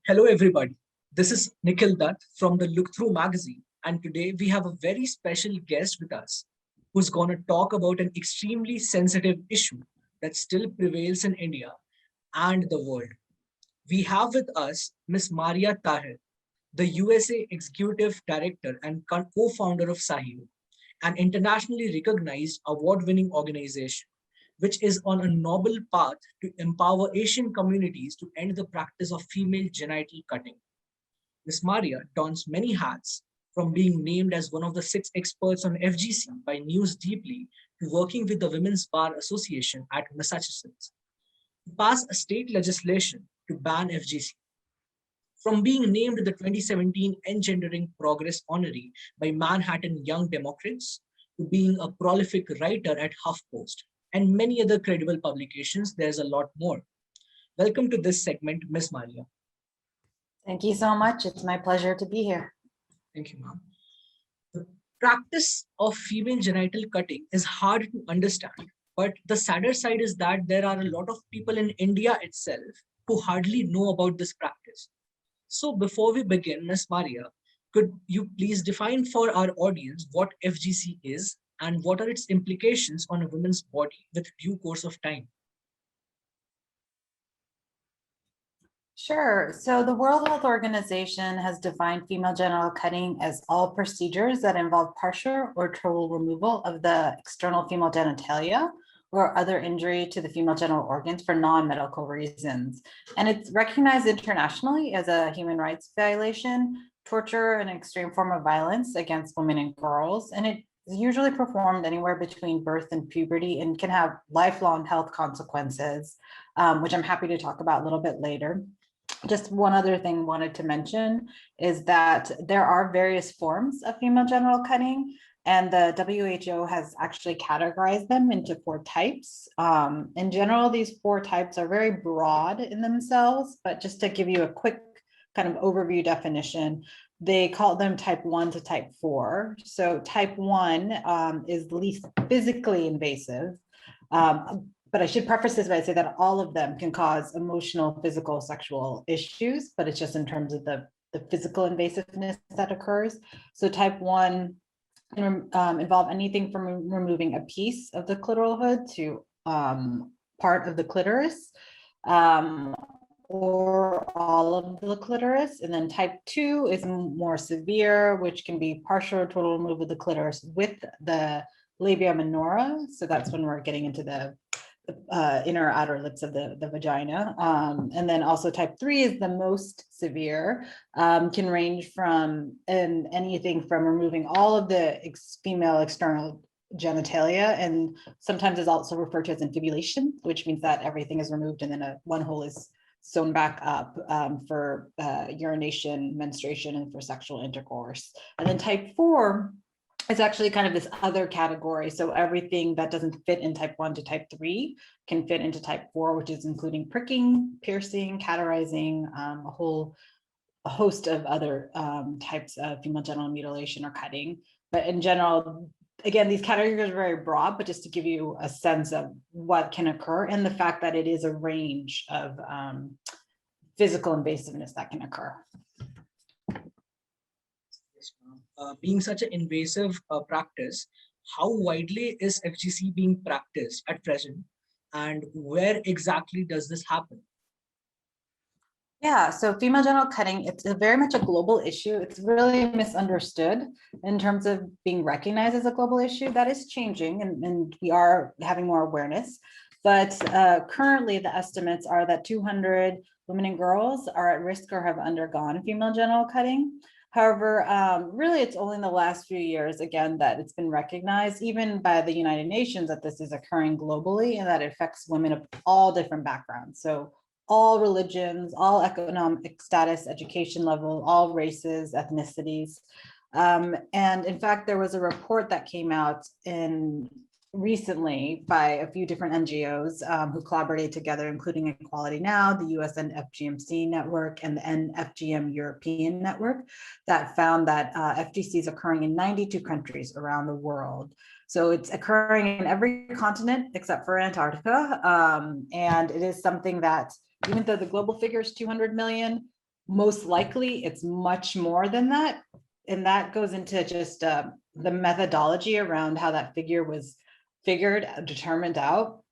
Hello everybody. This is Nikhil Dutt from the LookThru Magazine, and today we have a very special guest with us who's going to talk about an extremely sensitive issue that still prevails in India and the world. We have with us Miss Mariya Taher, the USA Executive Director and co-founder of Sahiyo, an internationally recognized award-winning organization which is on a noble path to empower Asian communities to end the practice of female genital cutting. Ms. Maria dons many hats, from being named as one of the 6 experts on FGC by News Deeply to working with the Women's Bar Association at Massachusetts to pass a state legislation to ban FGC. From being named the 2017 Engendering Progress Honoree by Manhattan Young Democrats to being a prolific writer at HuffPost and many other credible publications, there's a lot more. Welcome to this segment, Ms. Maria. Thank you so much. It's my pleasure to be here. Thank you, ma'am. The practice of female genital cutting is hard to understand, but the sadder side is that there are a lot of people in India itself who hardly know about this practice. So before we begin, Ms. Maria, could you please define for our audience what FGC is and what are its implications on a woman's body with due course of time? Sure. So the World Health Organization has defined female genital cutting as all procedures that involve partial or total removal of the external female genitalia or other injury to the female genital organs for non-medical reasons. And it's recognized internationally as a human rights violation, torture, and extreme form of violence against women and girls. And it is usually performed anywhere between birth and puberty and can have lifelong health consequences, which I'm happy to talk about a little bit later. Just one other thing I wanted to mention is that there are various forms of female genital cutting, and the WHO has actually categorized them into 4 types. In general, these 4 types are very broad in themselves, but just to give you a quick kind of overview definition, they call them type 1 to type 4. So type 1 is the least physically invasive. But I should preface this by saying that all of them can cause emotional, physical, sexual issues, but it's just in terms of the physical invasiveness that occurs. So type 1 can involve anything from removing a piece of the clitoral hood to part of the clitoris, or all of the clitoris. And then type 2 is more severe, which can be partial or total removal of the clitoris with the labia minora. So that's when we're getting into the inner outer lips of the vagina. And then also type 3 is the most severe, can range from anything from removing all of the female external genitalia, and sometimes is also referred to as infibulation, which means that everything is removed and then one hole is sewn back up for urination, menstruation, and for sexual intercourse. And then type 4 is actually kind of this other category. So everything that doesn't fit in type 1 to type 3 can fit into type 4, which is including pricking, piercing, cauterizing, a host of other types of female genital mutilation or cutting. But in general, again, these categories are very broad, but just to give you a sense of what can occur and the fact that it is a range of physical invasiveness that can occur. Being such an invasive practice, how widely is FGC being practiced at present, and where exactly does this happen? Yeah, so female genital cutting, it's very much a global issue. It's really misunderstood in terms of being recognized as a global issue. That is changing, and we are having more awareness. But currently, the estimates are that 200 women and girls are at risk or have undergone female genital cutting. However, really, it's only in the last few years, again, that it's been recognized, even by the United Nations, that this is occurring globally and that it affects women of all different backgrounds. So all religions, all economic status, education level, all races, ethnicities. And in fact, there was a report that came out recently by a few different NGOs who collaborated together, including Equality Now, the US NFGMC network, and the NFGM European network, that found that FGC is occurring in 92 countries around the world. So it's occurring in every continent except for Antarctica. And it is something that, even though the global figure is 200 million, most likely it's much more than that. And that goes into just the methodology around how that figure was determined out.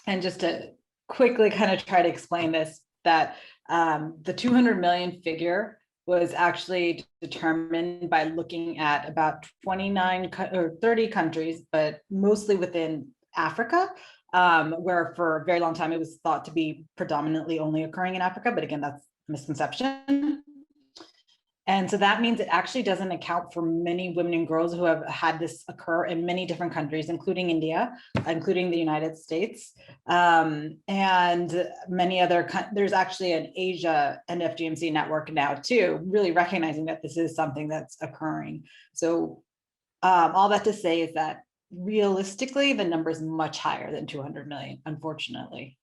And just to quickly kind of try to explain this, that the 200 million figure was actually determined by looking at about 29 or 30 countries, but mostly within Africa, where for a very long time it was thought to be predominantly only occurring in Africa. But again, that's a misconception. And so that means it actually doesn't account for many women and girls who have had this occur in many different countries, including India, including the United States, and many other. There's actually an Asia and FGMC network now too, really recognizing that this is something that's occurring. So all that to say is that realistically, the number is much higher than 200 million, unfortunately.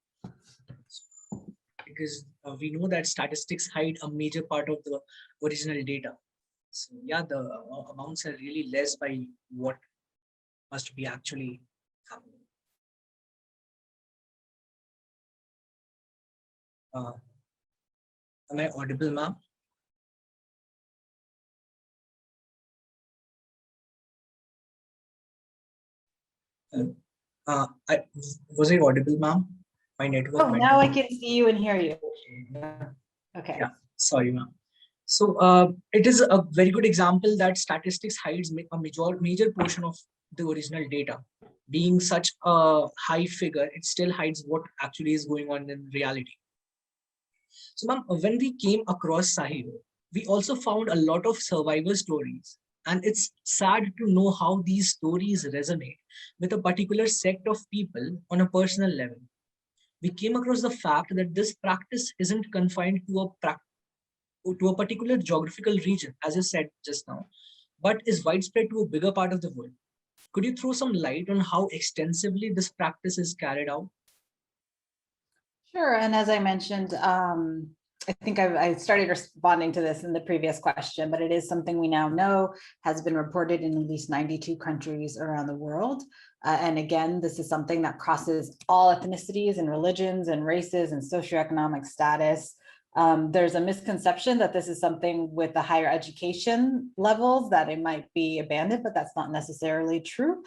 Because we know that statistics hide a major part of the original data. So yeah, the amounts are really less by what must be actually happening. Am I audible, ma'am? Was I audible, ma'am? My network. Oh, now I can see you and hear you. Okay. Yeah, sorry, ma'am. So it is a very good example that statistics hides a major portion of the original data. Being such a high figure, it still hides what actually is going on in reality. So ma'am, when we came across Sahiyo, we also found a lot of survivor stories. And it's sad to know how these stories resonate with a particular sect of people on a personal level. We came across the fact that this practice isn't confined to a particular geographical region, as you said just now, but is widespread to a bigger part of the world. Could you throw some light on how extensively this practice is carried out? Sure. And as I mentioned, I think I started responding to this in the previous question, but it is something we now know has been reported in at least 92 countries around the world. And again, this is something that crosses all ethnicities and religions and races and socioeconomic status. There's a misconception that this is something with the higher education levels that it might be abandoned, but that's not necessarily true.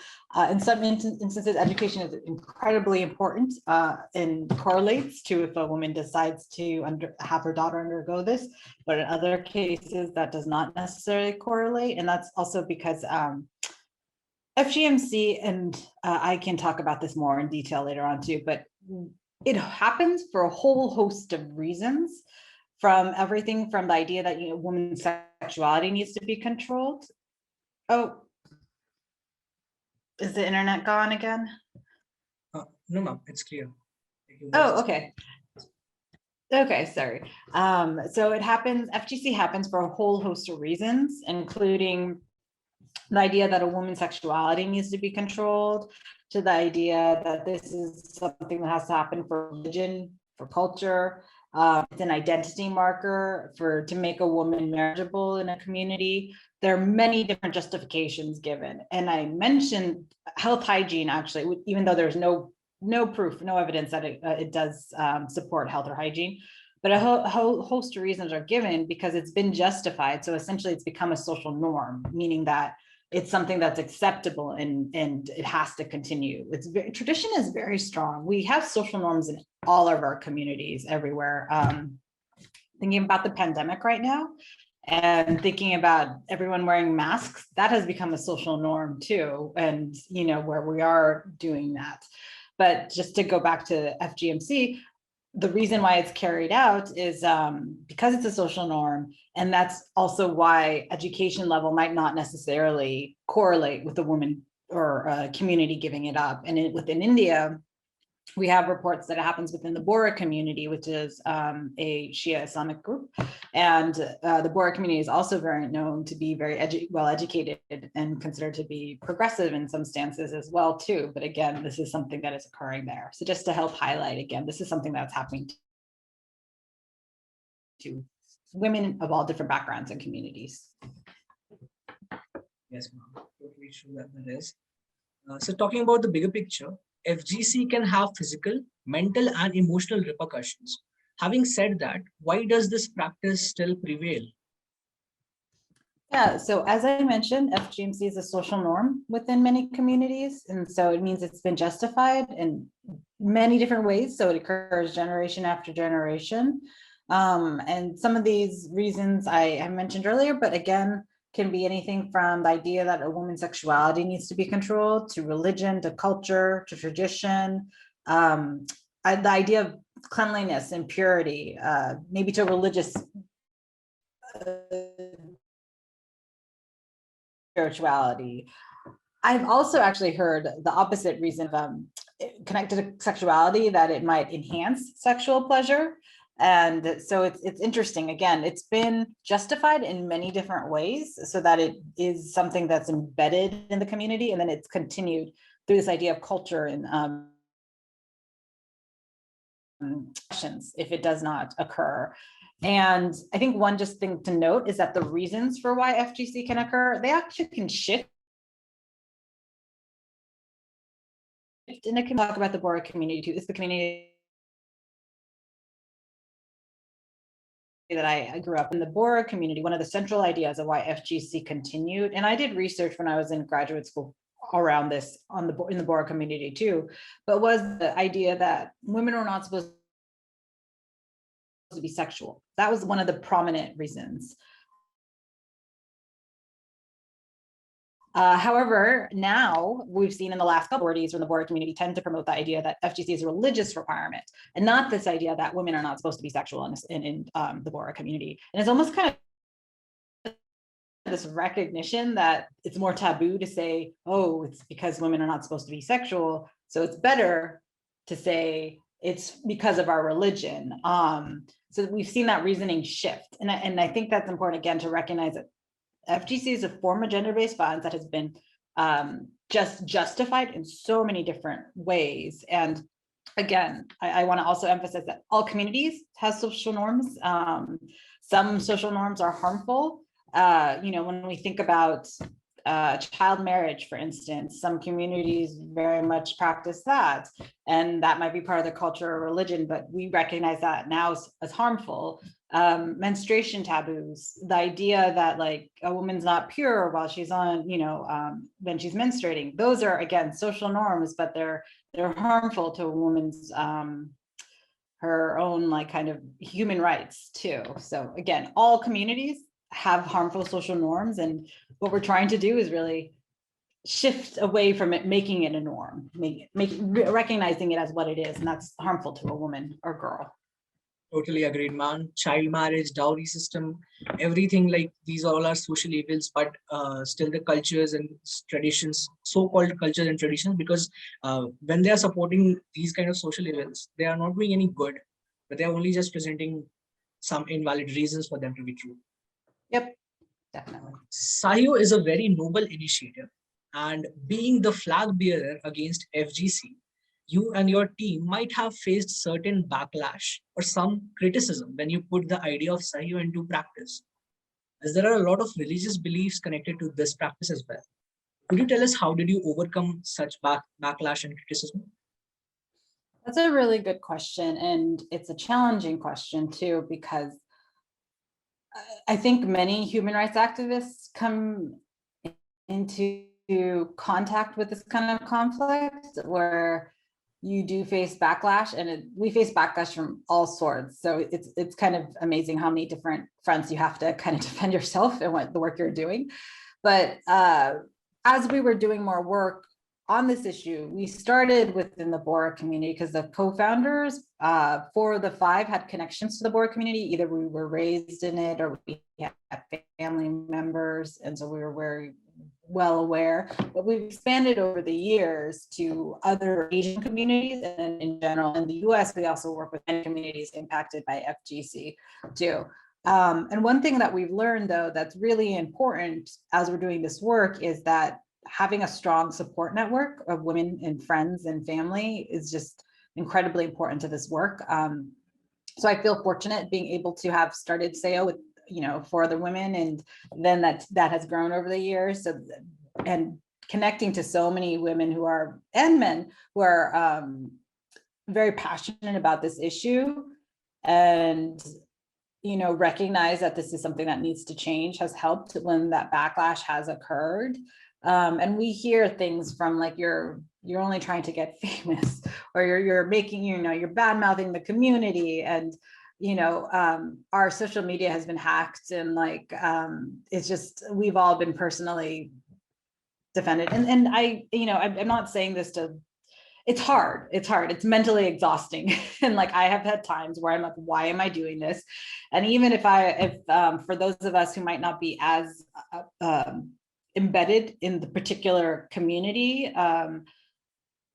In some instances, education is incredibly important and correlates to if a woman decides to have her daughter undergo this, but in other cases that does not necessarily correlate. And that's also because FGMC, and I can talk about this more in detail later on too, but it happens for a whole host of reasons, from everything from the idea that, you know, women's sexuality needs to be controlled. Oh, is the internet gone again? No, ma'am, it's clear. Oh, okay. Okay, sorry. So it happens, FGC happens for a whole host of reasons, including the idea that a woman's sexuality needs to be controlled, to the idea that this is something that has to happen for religion, for culture. It's an identity marker to make a woman marriageable in a community. There are many different justifications given. And I mentioned health hygiene, actually, even though there's no proof, no evidence that it does support health or hygiene. But a whole host of reasons are given because it's been justified. So essentially it's become a social norm, meaning that it's something that's acceptable and it has to continue. Tradition is very strong. We have social norms in all of our communities everywhere. Thinking about the pandemic right now and thinking about everyone wearing masks, that has become a social norm too. And, you know, where we are doing that. But just to go back to FGMC, the reason why it's carried out is because it's a social norm. And that's also why education level might not necessarily correlate with a woman or a community giving it up. And within India, we have reports that it happens within the Bora community, which is a Shia Islamic group. And the Bora community is also very known to be very well educated and considered to be progressive in some stances as well too. But again, this is something that is occurring there. So just to help highlight again, this is something that's happening to women of all different backgrounds and communities. Yes, ma'am. Totally true that there is. So talking about the bigger picture, FGC can have physical, mental, and emotional repercussions. Having said that, why does this practice still prevail? Yeah, so as I mentioned, FGMC is a social norm within many communities. And so it means it's been justified in many different ways. So it occurs generation after generation. And some of these reasons I mentioned earlier, but again, can be anything from the idea that a woman's sexuality needs to be controlled, to religion, to culture, to tradition, the idea of cleanliness and purity, maybe to religious spirituality. I've also actually heard the opposite reason of connected to sexuality, that it might enhance sexual pleasure. And so it's interesting. Again, it's been justified in many different ways so that it is something that's embedded in the community, and then it's continued through this idea of culture and if it does not occur. And I think one just thing to note is that the reasons for why FGC can occur, they actually can shift. And I can talk about the Bora community too. It's the community that I grew up in. The Bora community. One of the central ideas of why FGC continued, and I did research when I was in graduate school around this in the Bora community too, but was the idea that women are not supposed to be sexual. That was one of the prominent reasons. However, now we've seen in the last couple of years when the Bora community tend to promote the idea that FGC is a religious requirement, and not this idea that women are not supposed to be sexual in the Bora community. And it's almost kind of this recognition that it's more taboo to say, oh, it's because women are not supposed to be sexual, so it's better to say it's because of our religion. So we've seen that reasoning shift, and I think that's important again to recognize that FGC is a form of gender-based violence that has been just justified in so many different ways. And again, I want to also emphasize that all communities have social norms. Some social norms are harmful. When we think about child marriage, for instance, some communities very much practice that, and that might be part of the culture or religion, but we recognize that now as harmful. Menstruation taboos, the idea that like a woman's not pure while she's on, when she's menstruating, those are again social norms, but they're harmful to a woman's her own like kind of human rights too. So again, all communities have harmful social norms, and what we're trying to do is really shift away from it, making it a norm, recognizing it as what it is, and that's harmful to a woman or girl. Totally agreed, man. Child marriage, dowry system, everything like these all are social evils, but still the cultures and traditions, so-called cultures and traditions, because when they are supporting these kind of social evils, they are not doing any good, but they are only just presenting some invalid reasons for them to be true. Yep, definitely. Sahiyo is a very noble initiative, and being the flag bearer against FGC, you and your team might have faced certain backlash or some criticism when you put the idea of Sahiyo into practice, as there are a lot of religious beliefs connected to this practice as well. Could you tell us how did you overcome such backlash and criticism? That's a really good question, and it's a challenging question too, because I think many human rights activists come into contact with this kind of conflict where you do face backlash, and we face backlash from all sorts. So it's kind of amazing how many different fronts you have to kind of defend yourself and what the work you're doing. But as we were doing more work on this issue, we started within the Bora community because the co-founders, 4 of the 5 had connections to the Bora community. Either we were raised in it or we had family members. And so we were very well aware, but we've expanded over the years to other Asian communities, and in general in the US, we also work with many communities impacted by FGC too. And one thing that we've learned though that's really important as we're doing this work is that having a strong support network of women and friends and family is just incredibly important to this work. So I feel fortunate being able to have started Sahiyo with 4 other women, and then that has grown over the years. So, and connecting to so many women and men who are very passionate about this issue and recognize that this is something that needs to change has helped when that backlash has occurred. And we hear things from like, you're only trying to get famous, or you're making, you're bad mouthing the community. And, our social media has been hacked, and like, it's just, we've all been personally defended. And I'm not saying this to, it's hard. It's mentally exhausting. And like, I have had times where I'm like, why am I doing this? And even if for those of us who might not be as embedded in the particular community,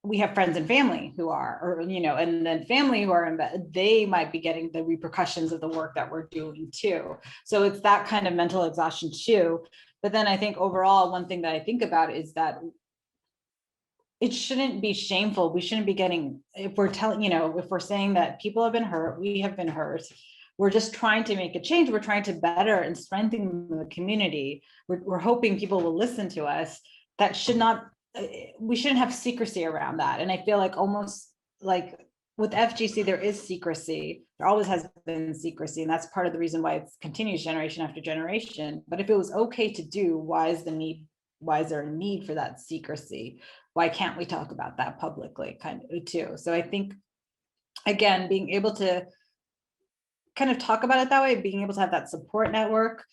we have friends and family who are, or, and then family who are embedded, they might be getting the repercussions of the work that we're doing too. So it's that kind of mental exhaustion too. But then I think overall, one thing that I think about is that it shouldn't be shameful. We shouldn't be getting, if we're telling, if we're saying that people have been hurt, we have been hurt, we're just trying to make a change. We're trying to better and strengthen the community. We're hoping people will listen to us. That should not, we shouldn't have secrecy around that. And I feel like almost like with FGC, there is secrecy. There always has been secrecy. And that's part of the reason why it continues generation after generation. But if it was okay to do, why is there a need for that secrecy? Why can't we talk about that publicly kind of too? So I think, again, being able to kind of talk about it that way, being able to have that support network,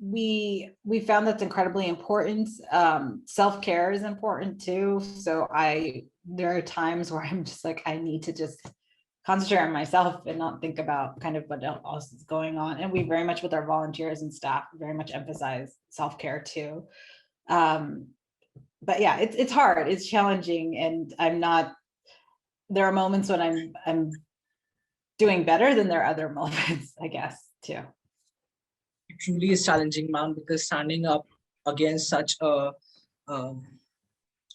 we found that's incredibly important. Self-care is important too. So there are times where I'm just like, I need to just concentrate on myself and not think about kind of what else is going on. And we very much, with our volunteers and staff, very much emphasize self-care too. But yeah, it's hard, it's challenging, and there are moments when I'm doing better than there are other moments, I guess, too. It truly is challenging, ma'am, because standing up against such a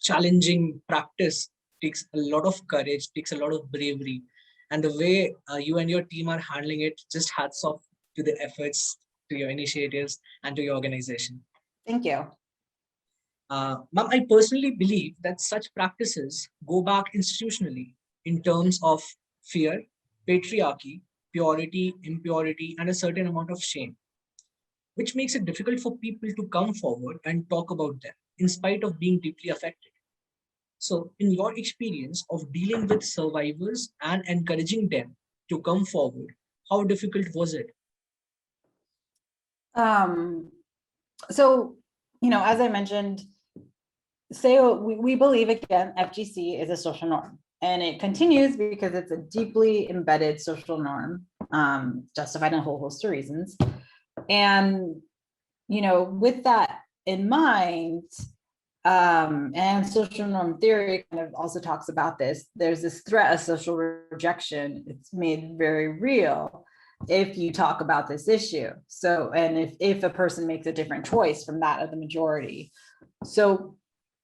challenging practice takes a lot of courage, takes a lot of bravery. And the way you and your team are handling it, just hats off to the efforts, to your initiatives, and to your organization. Thank you. Ma'am, I personally believe that such practices go back institutionally in terms of fear, patriarchy, purity, impurity, and a certain amount of shame, which makes it difficult for people to come forward and talk about them in spite of being deeply affected. So, in your experience of dealing with survivors and encouraging them to come forward, how difficult was it? So, as I mentioned, we believe, again, FGC is a social norm, and it continues because it's a deeply embedded social norm, justified in a whole host of reasons. And, with that in mind, and social norm theory kind of also talks about this, there's this threat of social rejection. It's made very real if you talk about this issue. So, and if a person makes a different choice from that of the majority. So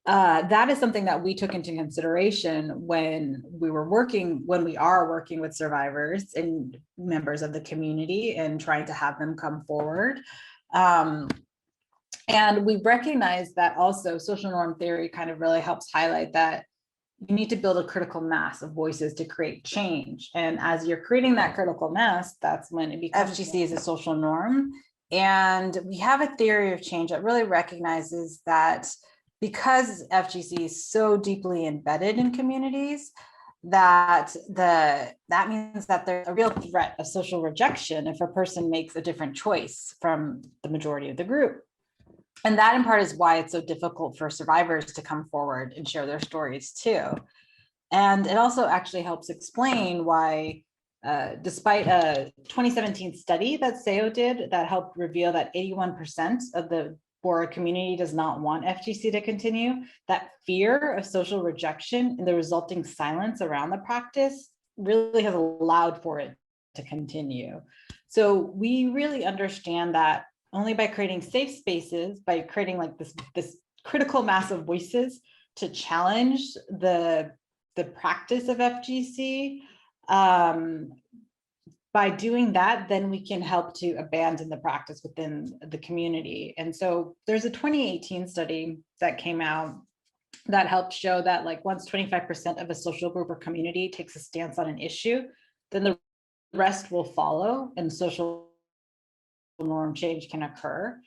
that is something that we took into consideration when we are working with survivors and members of the community and trying to have them come forward. And we recognize that also social norm theory kind of really helps highlight that you need to build a critical mass of voices to create change. And as you're creating that critical mass, that's when it becomes FGC is a social norm. And we have a theory of change that really recognizes that because FGC is so deeply embedded in communities, that means that there's a real threat of social rejection if a person makes a different choice from the majority of the group. And that in part is why it's so difficult for survivors to come forward and share their stories too. And it also actually helps explain why, despite a 2017 study that Sahiyo did that helped reveal that 81% of the Bora community does not want FGC to continue, that fear of social rejection and the resulting silence around the practice really has allowed for it to continue. So we really understand that only by creating safe spaces, by creating like this critical mass of voices to challenge the practice of FGC, by doing that, then we can help to abandon the practice within the community. And so there's a 2018 study that came out that helped show that like once 25% of a social group or community takes a stance on an issue, then the rest will follow and social norm change can occur.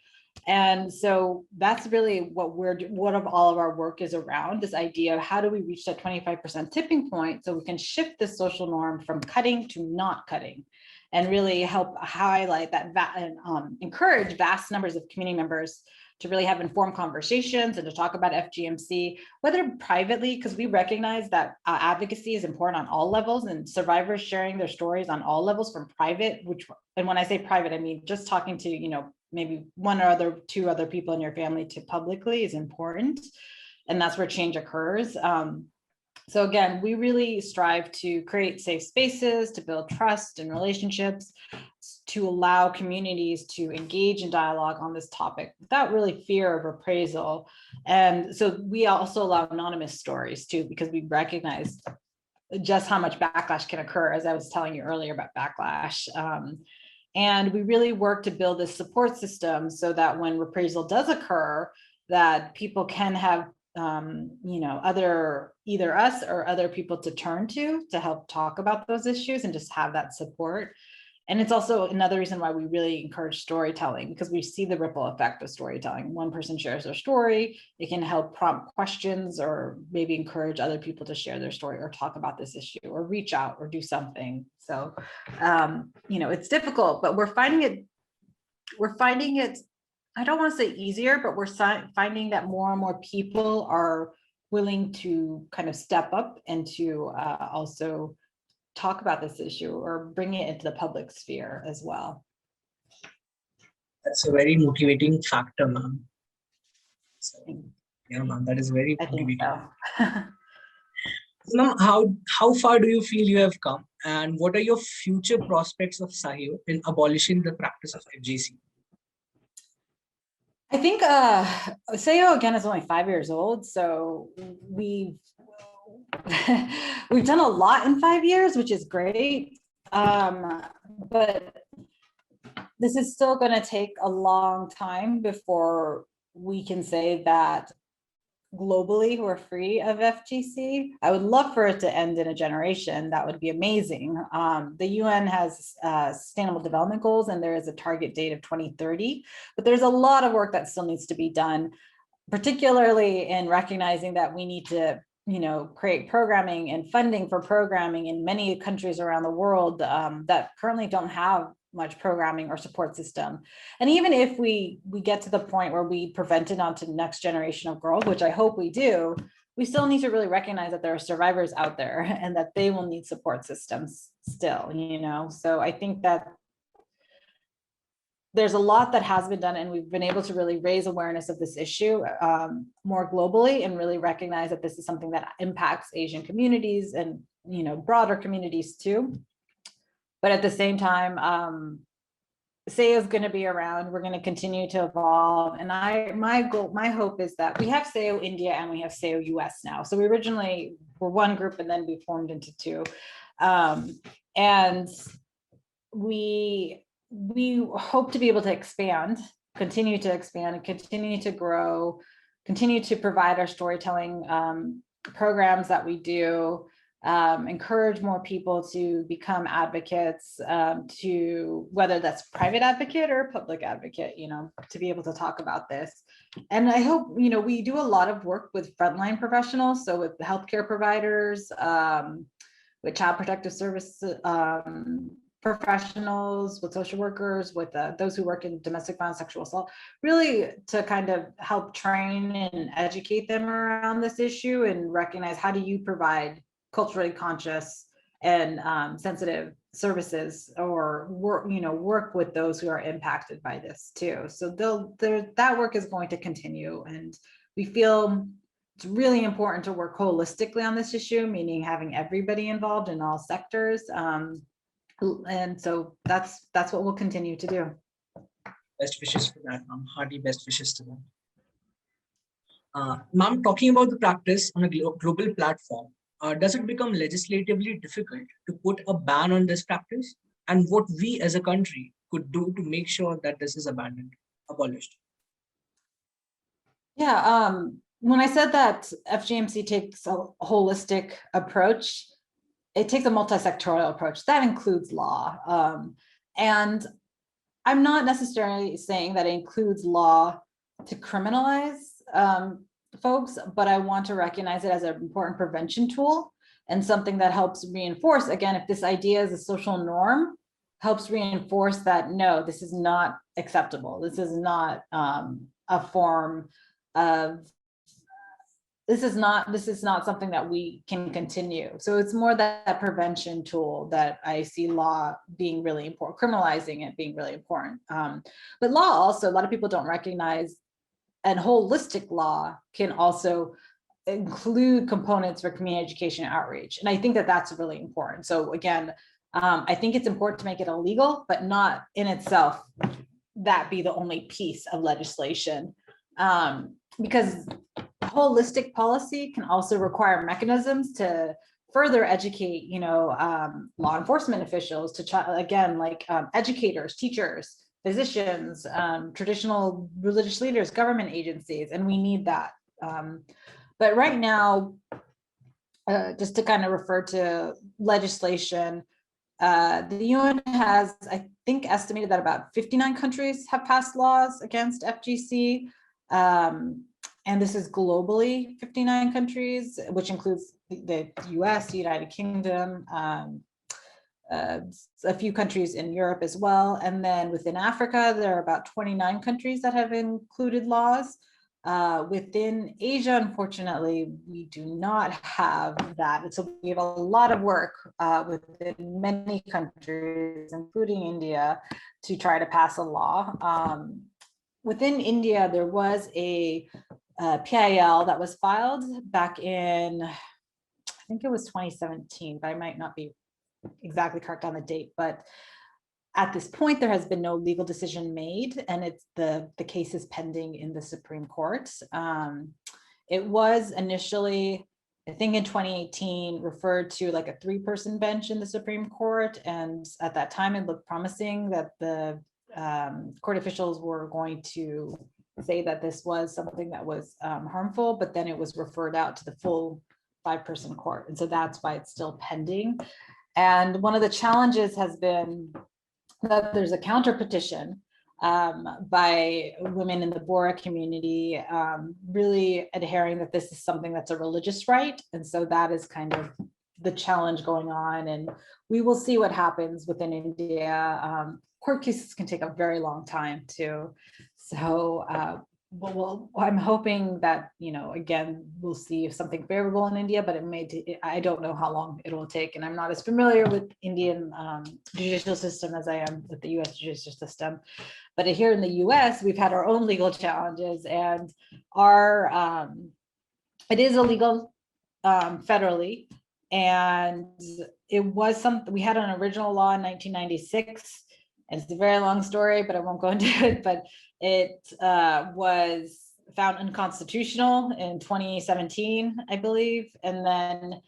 And so that's really what of all of our work is around, this idea of how do we reach that 25% tipping point so we can shift the social norm from cutting to not cutting, and really help highlight that and encourage vast numbers of community members to really have informed conversations and to talk about FGMC, whether privately, because we recognize that advocacy is important on all levels, and survivors sharing their stories on all levels, from private, and when I say private, I mean just talking to, maybe one or two other people in your family, to publicly is important. And that's where change occurs. So again, we really strive to create safe spaces, to build trust and relationships, to allow communities to engage in dialogue on this topic without really fear of reprisal. And so we also allow anonymous stories too, because we recognize just how much backlash can occur, as I was telling you earlier about backlash. And we really work to build this support system so that when reprisal does occur, that people can have either us or other people to turn to help talk about those issues and just have that support. And it's also another reason why we really encourage storytelling, because we see the ripple effect of storytelling. One person shares their story, it can help prompt questions or maybe encourage other people to share their story or talk about this issue or reach out or do something. So, it's difficult, but we're finding it, I don't want to say easier, but we're finding that more and more people are willing to kind of step up and to also talk about this issue or bring it into the public sphere as well. That's a very motivating factor, ma'am. So, yeah, ma'am, that is very motivating. So. Ma'am, how far do you feel you have come, and what are your future prospects of Sahiyo in abolishing the practice of FGC? I think Sahiyo again is only 5 years old, so we've done a lot in 5 years, which is great. But this is still going to take a long time before we can say that globally we're free of FGC. I would love for it to end in a generation. That would be amazing. The UN has sustainable development goals, and there is a target date of 2030, but there's a lot of work that still needs to be done, particularly in recognizing that we need to create programming and funding for programming in many countries around the world that currently don't have much programming or support system. And even if we get to the point where we prevent it onto the next generation of girls, which I hope we do, we still need to really recognize that there are survivors out there and that they will need support systems still, So I think that there's a lot that has been done, and we've been able to really raise awareness of this issue more globally, and really recognize that this is something that impacts Asian communities and broader communities too. But at the same time, Sahiyo is going to be around. We're going to continue to evolve, and my hope is that we have Sahiyo India and we have Sahiyo US now. So we originally were one group, and then we formed into two, and we hope to be able to continue to expand and continue to grow, continue to provide our storytelling programs that we do, encourage more people to become advocates, to whether that's private advocate or public advocate, to be able to talk about this. And I hope, we do a lot of work with frontline professionals, so with healthcare providers, with child protective services, professionals, with social workers, with those who work in domestic violence, sexual assault, really to kind of help train and educate them around this issue and recognize, how do you provide culturally conscious and sensitive services, or work with those who are impacted by this too. So that work is going to continue, and we feel it's really important to work holistically on this issue, meaning having everybody involved in all sectors. And so that's what we'll continue to do. Best wishes for that, ma'am. Hearty best wishes to them. Ma'am, talking about the practice on a global platform, does it become legislatively difficult to put a ban on this practice? And what we as a country could do to make sure that this is abolished? Yeah, when I said that FGMC takes a holistic approach, it takes a multi-sectorial approach that includes law. And I'm not necessarily saying that it includes law to criminalize folks, but I want to recognize it as an important prevention tool and something that helps reinforce, again, if this idea is a social norm, helps reinforce that, no, this is not acceptable. This is not a form of, this is not something that we can continue. So it's more that prevention tool that I see law being really important, criminalizing it being really important. But law also, a lot of people don't recognize, and holistic law can also include components for community education and outreach. And I think that that's really important. So again, I think it's important to make it illegal, but not in itself that be the only piece of legislation. Because holistic policy can also require mechanisms to further educate, law enforcement officials to again, like educators, teachers, physicians, traditional religious leaders, government agencies, and we need that. But right now, just to kind of refer to legislation, the UN has, I think, estimated that about 59 countries have passed laws against FGC. And this is globally 59 countries, which includes the US, the United Kingdom, a few countries in Europe as well. And then within Africa, there are about 29 countries that have included laws. Within Asia, unfortunately, we do not have that. And so we have a lot of work within many countries, including India, to try to pass a law. Within India, there was a PIL that was filed back in, I think it was 2017, but I might not be exactly correct on the date. But at this point, there has been no legal decision made, and it's the case is pending in the Supreme Court. It was initially, I think in 2018, referred to like a 3-person bench in the Supreme Court. And at that time, it looked promising that the court officials were going to say that this was something that was harmful, but then it was referred out to the full 5-person court. And so that's why it's still pending. And one of the challenges has been that there's a counter petition by women in the Bora community, really adhering that this is something that's a religious right. And so that is kind of the challenge going on. And we will see what happens within India. Court cases can take a very long time too. So I'm hoping that, again, we'll see if something favorable in India, but I don't know how long it will take. And I'm not as familiar with Indian judicial system as I am with the US judicial system. But here in the US, we've had our own legal challenges, and it is illegal federally. And it was we had an original law in 1996. And it's a very long story, but I won't go into it. But it was found unconstitutional in 2017, I believe. And then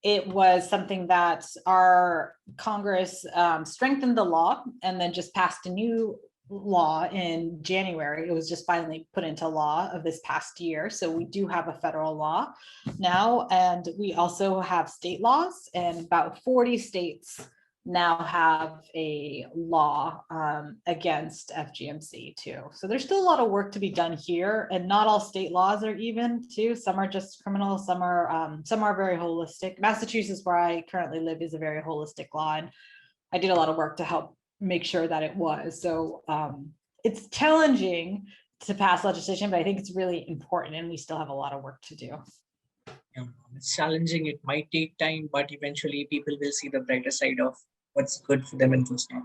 it was something that our Congress strengthened the law and then just passed a new law in January. It was just finally put into law of this past year. So we do have a federal law now, and we also have state laws, and about 40 states now have a law against FGMC too. So there's still a lot of work to be done here, and not all state laws are even too. Some are just criminal, some are very holistic. Massachusetts, where I currently live, is a very holistic law, and I did a lot of work to help make sure that it was. So it's challenging to pass legislation, but I think it's really important, and we still have a lot of work to do. Yeah, it's challenging. It might take time, but eventually people will see the brighter side of what's good for them and what's not.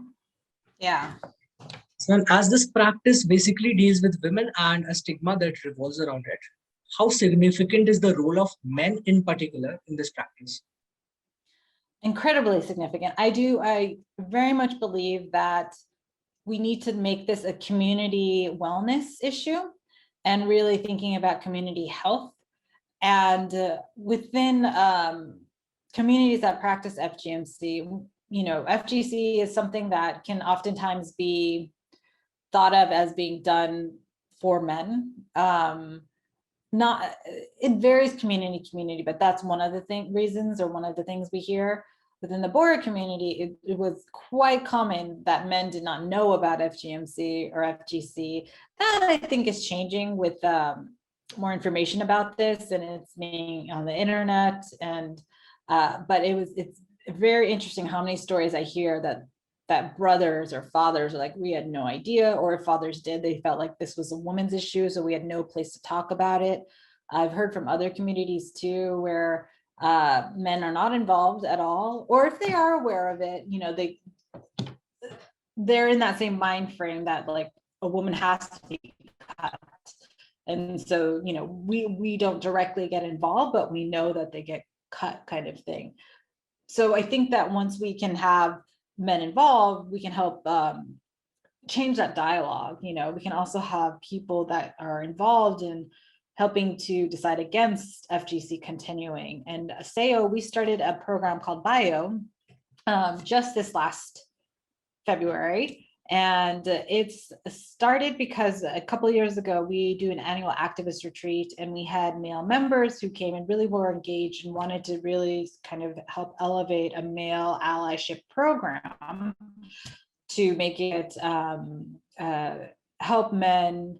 Yeah. So as this practice basically deals with women and a stigma that revolves around it, how significant is the role of men in particular in this practice? Incredibly significant. I very much believe that we need to make this a community wellness issue and really thinking about community health. And within communities that practice FGMC, FGC is something that can oftentimes be thought of as being done for men. not, it varies community to community, but that's one of the reasons, or one of the things we hear. Within the Boer community, it was quite common that men did not know about FGMC or FGC. That I think is changing with more information about this, and it's being on the internet. And but it's very interesting how many stories I hear that brothers or fathers are like, we had no idea, or if fathers did, they felt like this was a woman's issue, so we had no place to talk about it. I've heard from other communities too, where men are not involved at all, or if they are aware of it, they're in that same mind frame that like a woman has to be cut. And so, we don't directly get involved, but we know that they get cut, kind of thing. So I think that once we can have men involved, we can help change that dialogue. We can also have people that are involved in helping to decide against FGC continuing. And Sahiyo, we started a program called Bio just this last February. And it's started because a couple of years ago, we do an annual activist retreat, and we had male members who came and really were engaged and wanted to really kind of help elevate a male allyship program to make it help men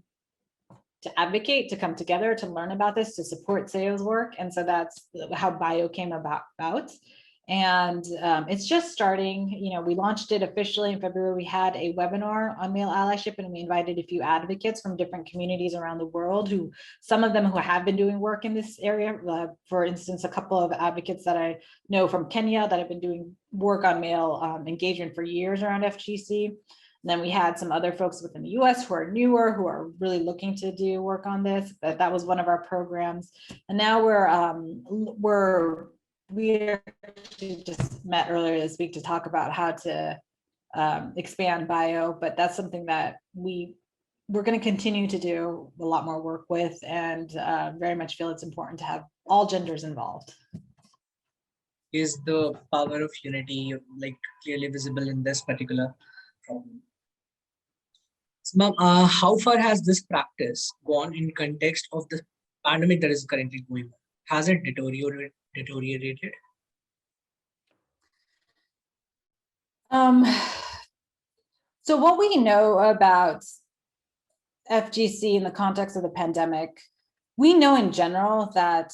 to advocate, to come together, to learn about this, to support Sahiyo's work. And so that's how Bio came about. And it's just starting. We launched it officially in February. We had a webinar on male allyship, and we invited a few advocates from different communities around the world, some of them who have been doing work in this area. For instance, a couple of advocates that I know from Kenya that have been doing work on male engagement for years around FGC. And then we had some other folks within the US who are newer, who are really looking to do work on this. But that was one of our programs. And now we actually just met earlier this week to talk about how to expand Bio, but that's something that we're going to continue to do a lot more work with, and very much feel it's important to have all genders involved. Is the power of unity like clearly visible in this particular problem? So, ma'am, how far has this practice gone in context of the pandemic that is currently going on? Has it deteriorated? So what we know about FGC in the context of the pandemic, we know in general that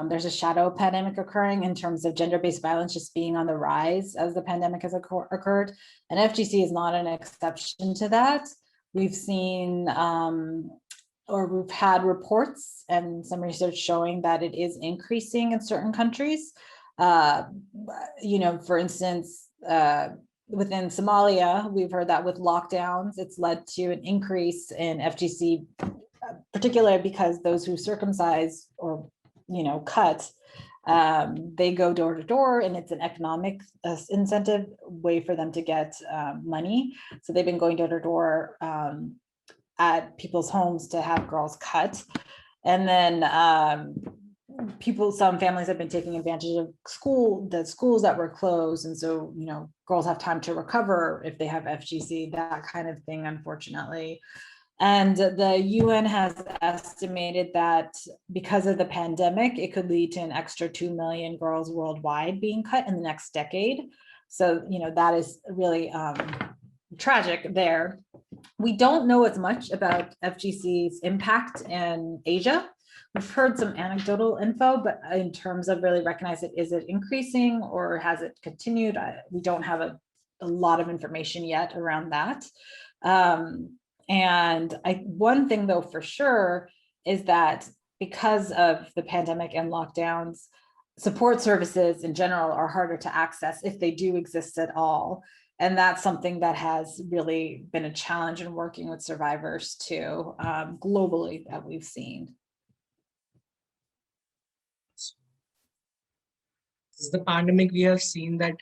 there's a shadow pandemic occurring in terms of gender-based violence just being on the rise as the pandemic has occurred. And FGC is not an exception to that. We've seen or we've had reports and some research showing that it is increasing in certain countries. For instance, within Somalia, we've heard that with lockdowns, it's led to an increase in FGC, particularly because those who circumcise or, cut, they go door to door, and it's an economic incentive way for them to get money. So they've been going door to door at people's homes to have girls cut. And then some families have been taking advantage of the schools that were closed. And so, girls have time to recover if they have FGC, that kind of thing, unfortunately. And the UN has estimated that because of the pandemic, it could lead to an extra 2 million girls worldwide being cut in the next decade. So, that is really tragic there. We don't know as much about FGC's impact in Asia. We've heard some anecdotal info, but in terms of really recognize it, is it increasing or has it continued? We don't have a lot of information yet around that. One thing though, for sure, is that because of the pandemic and lockdowns, support services in general are harder to access if they do exist at all. And that's something that has really been a challenge in working with survivors too, globally, that we've seen. Since the pandemic, we have seen that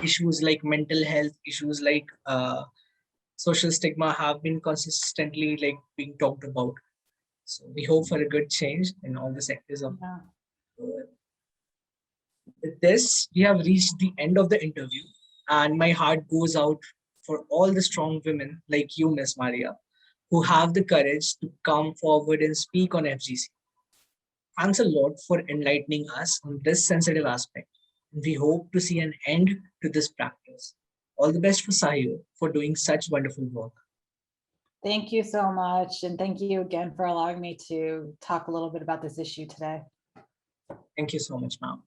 issues like mental health, issues like social stigma have been consistently being talked about. So we hope for a good change in all the sectors of. Yeah. With this, we have reached the end of the interview, and my heart goes out for all the strong women like you, Miss Mariya, who have the courage to come forward and speak on FGC. Thanks a lot for enlightening us on this sensitive aspect. We hope to see an end to this practice. All the best for Sahiyo for doing such wonderful work. Thank you so much. And thank you again for allowing me to talk a little bit about this issue today. Thank you so much, ma'am.